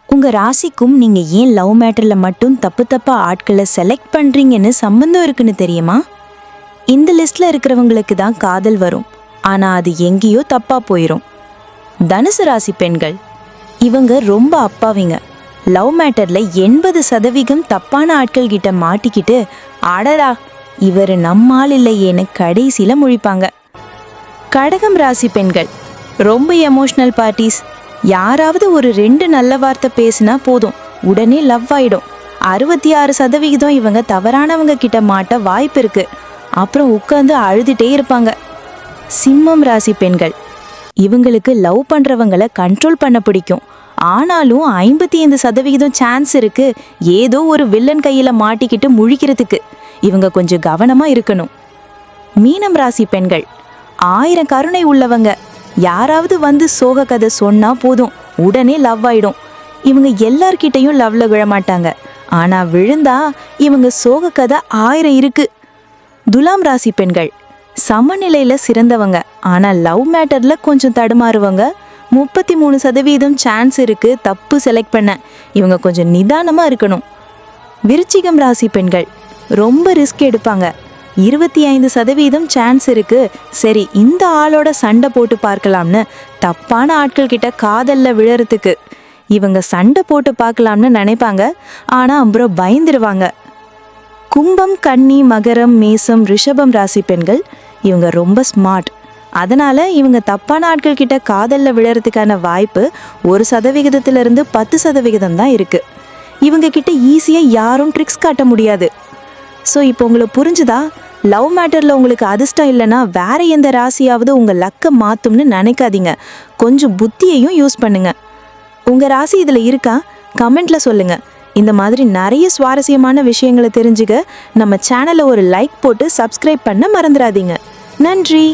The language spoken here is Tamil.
உங்க ராசிக்கும் நீங்க ஏன் லவ் மேட்டர்ல மட்டும் தப்பு தப்பா ஆட்களை செலக்ட் பண்றீங்கன்னு சம்பந்தம் இருக்குன்னு தெரியுமா? இந்த லிஸ்ட்ல இருக்கிறவங்களுக்கு தான் காதல் வரும், ஆனா அது எங்கேயோ தப்பா போயிடும். தனுசு ராசி பெண்கள், இவங்க ரொம்ப அப்பாவிங்க. லவ் மேட்டர்ல 80% தப்பான ஆட்கள் கிட்ட மாட்டிக்கிட்டு அடடா இவர் நம்மால் இல்லையேன்னு கடைசியில முழிப்பாங்க. கடகம் ராசி பெண்கள், ரொம்ப எமோஷனல் பார்ட்டிஸ். யாராவது ஒரு 2 நல்ல வார்த்தை பேசினா போதும், உடனே லவ் ஆயிடும். 66% இவங்க தவறானவங்க கிட்ட மாட்ட வாய்ப்பு இருக்கு. அப்புறம் உட்காந்து அழுதுட்டே இருப்பாங்க. சிம்மம் ராசி பெண்கள், இவங்களுக்கு லவ் பண்றவங்களை கண்ட்ரோல் பண்ண பிடிக்கும். ஆனாலும் 55% சான்ஸ் இருக்கு ஏதோ ஒரு வில்லன் கையில மாட்டிக்கிட்டு முழிக்கிறதுக்கு. இவங்க கொஞ்சம் கவனமா இருக்கணும். மீனம் ராசி பெண்கள், 1000 கருணை உள்ளவங்க. யாராவது வந்து சோக கதை சொன்னா போதும், உடனே லவ் ஆயிடும். இவங்க எல்லார்கிட்டையும் லவ்ல விழமாட்டாங்க, ஆனா விழுந்தா இவங்க சோக கதை 1000 இருக்கு. துலாம் ராசி பெண்கள், சமநிலையில சிறந்தவங்க, ஆனா லவ் மேட்டர்ல கொஞ்சம் தடுமாறுவங்க. 33% சான்ஸ் இருக்கு தப்பு செலக்ட் பண்ண. இவங்க கொஞ்சம் நிதானமா இருக்கணும். விருச்சிகம் ராசி பெண்கள், ரொம்ப ரிஸ்க் எடுப்பாங்க. 25% சான்ஸ் இருக்கு சரி இந்த ஆளோட சண்டை போட்டு பார்க்கலாம்னு தப்பான ஆட்கள் கிட்ட காதல்ல விழறதுக்கு. இவங்க சண்டை போட்டு பார்க்கலாம்னு நினைப்பாங்க, ஆனா அப்புறம் பயந்துருவாங்க. கும்பம், கன்னி, மகரம், மேசம், ரிஷபம் ராசி பெண்கள், இவங்க ரொம்ப ஸ்மார்ட். அதனால இவங்க தப்பான ஆட்கள் கிட்ட காதல்ல விழறதுக்கான வாய்ப்பு 1% 10% தான் இருக்கு. இவங்க கிட்ட ஈஸியா யாரும் ட்ரிக்ஸ் காட்ட முடியாது. ஸோ இப்போ உங்களுக்கு புரிஞ்சுதா? லவ் மேட்டரில் உங்களுக்கு அதிர்ஷ்டம் இல்லைன்னா வேற எந்த ராசியாவது உங்கள் லக்கை மாற்றும்னு நினைக்காதீங்க. கொஞ்சம் புத்தியையும் யூஸ் பண்ணுங்க. உங்கள் ராசி இதில் இருக்கா? கமெண்ட்ல சொல்லுங்க. இந்த மாதிரி நிறைய சுவாரஸ்யமான விஷயங்களை தெரிஞ்சுக்க நம்ம சேனலை ஒரு லைக் போட்டு சப்ஸ்கிரைப் பண்ண மறந்துடாதீங்க. நன்றி.